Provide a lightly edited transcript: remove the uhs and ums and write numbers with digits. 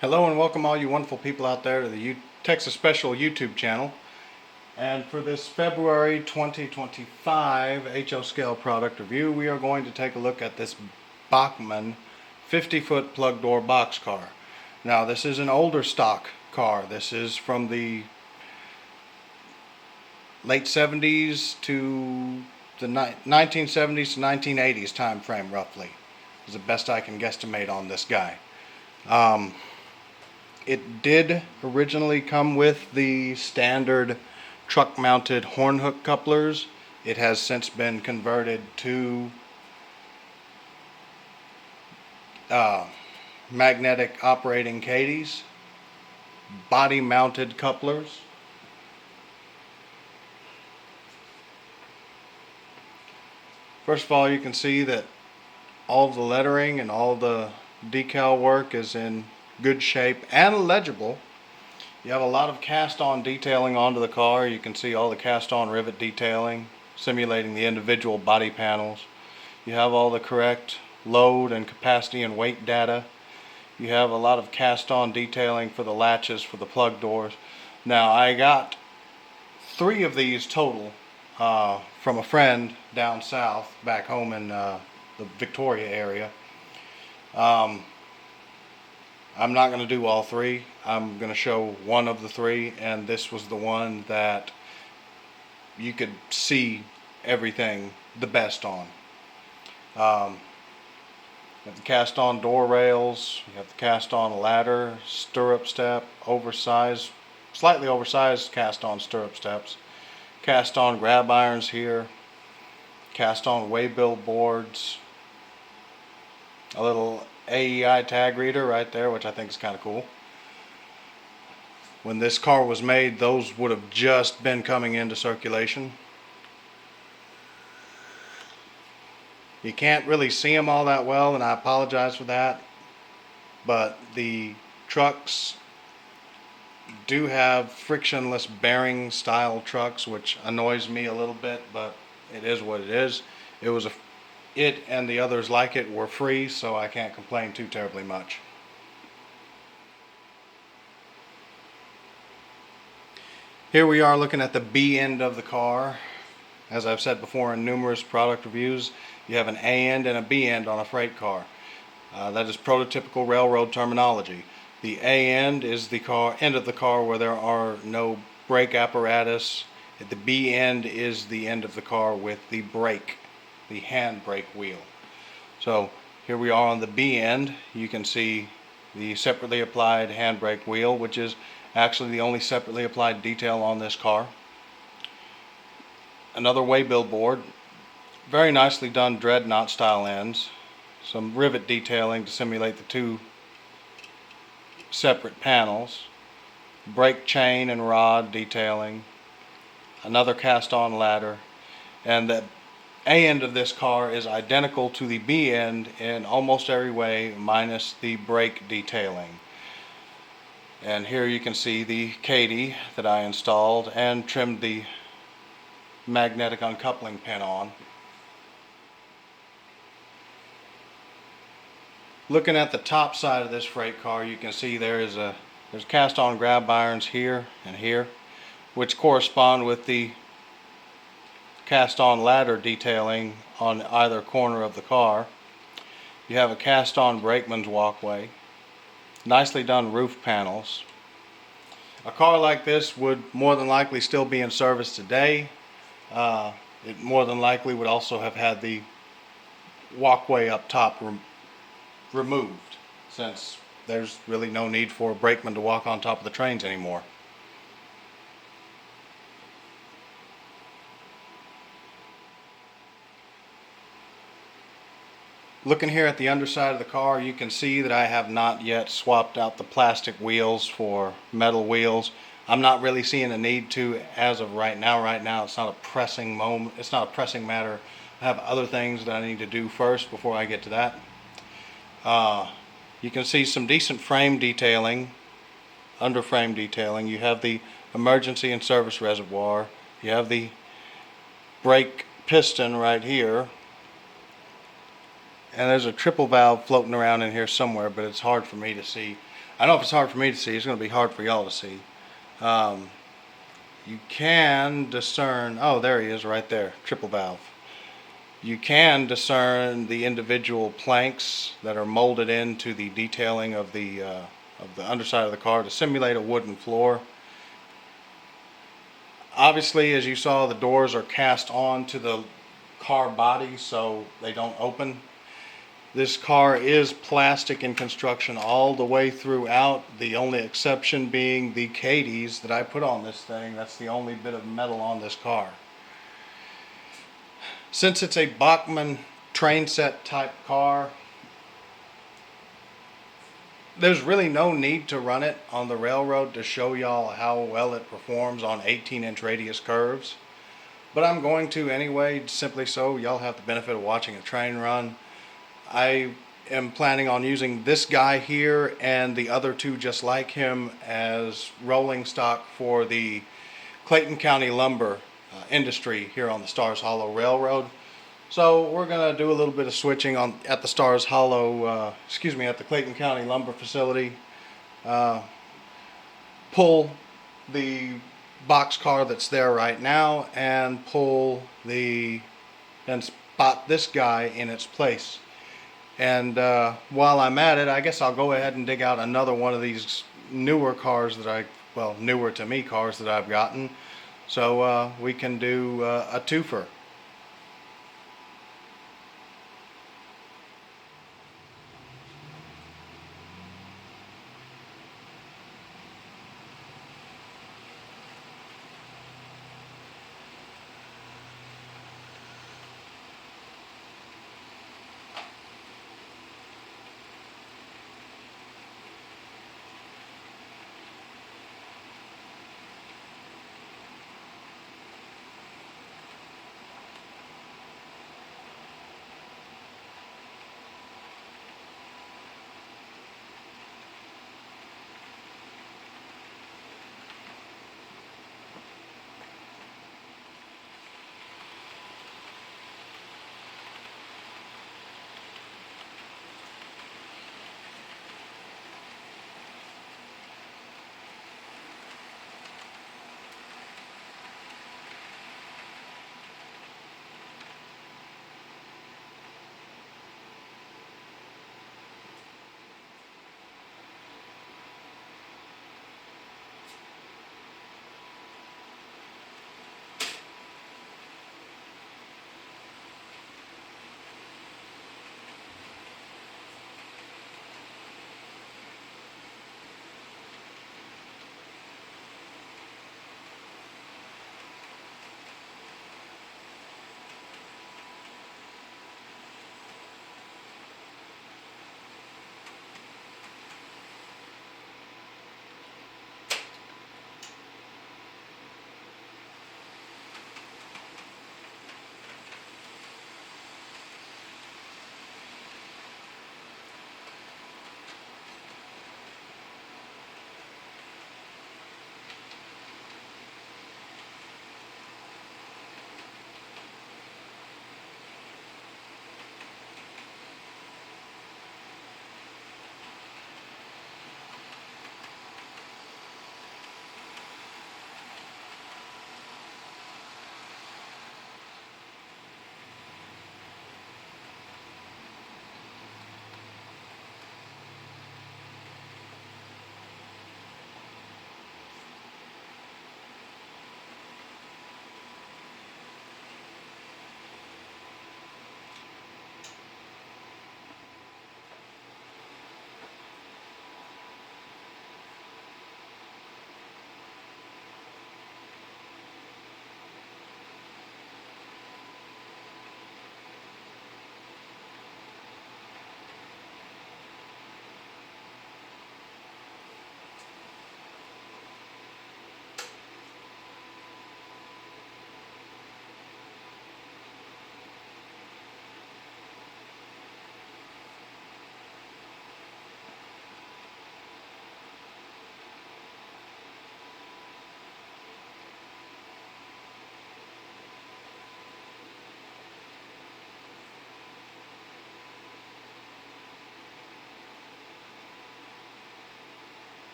Hello and welcome all you wonderful people out there to the Texas Special YouTube channel. And for this February 2025 HO scale product review, we are going to take a look at this Bachmann 50-foot plug door boxcar. Now this is an older stock car. This is from the late 70s to the 1970s to 1980s time frame roughly. Is the best I can guesstimate on this guy. It did originally come with the standard truck mounted horn hook couplers. It has since been converted to magnetic operating caddies, body mounted couplers. First of all, you can see that all the lettering and all the decal work is in good shape and legible. You have a lot of cast-on detailing onto the car. You can see all the cast-on rivet detailing simulating the individual body panels. You have all the correct load and capacity and weight data. You have a lot of cast-on detailing for the latches for the plug doors. Now I got 3 of these total from a friend down south back home in the Victoria area. I'm not going to do all 3. I'm going to show one of the 3, and this was the one that you could see everything the best on. You have the cast on door rails, you have the cast on ladder, stirrup step, slightly oversized cast on stirrup steps, cast on grab irons here, cast on waybill boards, a little AEI tag reader right there, which I think is kind of cool. When this car was made, those would have just been coming into circulation. You can't really see them all that well, and I apologize for that, but the trucks do have frictionless bearing style trucks, which annoys me a little bit, but it is what it is. It and the others like it were free, so I can't complain too terribly much. Here we are looking at the B end of the car. As I've said before in numerous product reviews, you have an A end and a B end on a freight car. That is prototypical railroad terminology. The A end is the end of the car where there are no brake apparatus. The B end is the end of the car with the brake, the hand brake wheel. So here we are on the B end. You can see the separately applied hand brake wheel, which is actually the only separately applied detail on this car. Another waybill board, very nicely done dreadnought style ends, some rivet detailing to simulate the 2 separate panels, brake chain and rod detailing, another cast on ladder, and the A end of this car is identical to the B end in almost every way minus the brake detailing. And here you can see the caddy that I installed and trimmed the magnetic uncoupling pin on. Looking at the top side of this freight car, you can see there's cast on grab irons here and here, which correspond with the cast on ladder detailing on either corner of the car. You have a cast on brakeman's walkway, nicely done roof panels. A car like this would more than likely still be in service today. It more than likely would also have had the walkway up top removed, since there's really no need for a brakeman to walk on top of the trains anymore. Looking here at the underside of the car, you can see that I have not yet swapped out the plastic wheels for metal wheels. I'm not really seeing a need to as of right now. Right now it's not a pressing moment. It's not a pressing matter. I have other things that I need to do first before I get to that. You can see some decent frame detailing, under frame detailing. You have the emergency and service reservoir. You have the brake piston right here. And there's a triple valve floating around in here somewhere, but it's hard for me to see. I know if it's hard for me to see, it's going to be hard for y'all to see. You can discern, oh, there he is right there, triple valve. You can discern the individual planks that are molded into the detailing of the underside of the car to simulate a wooden floor. Obviously, as you saw, the doors are cast on to the car body so they don't open. This car is plastic in construction all the way throughout, the only exception being the Cadies that I put on this thing. That's the only bit of metal on this car. Since it's a Bachmann train set type car, there's really no need to run it on the railroad to show y'all how well it performs on 18-inch radius curves. But I'm going to anyway, simply so y'all have the benefit of watching a train run. I am planning on using this guy here and the other two just like him as rolling stock for the Clayton County lumber industry here on the Stars Hollow Railroad. So we're going to do a little bit of switching at the Stars Hollow, at the Clayton County lumber facility. Pull the boxcar that's there right now and spot this guy in its place. And while I'm at it, I guess I'll go ahead and dig out another one of these newer cars newer to me cars that I've gotten. So we can do a twofer.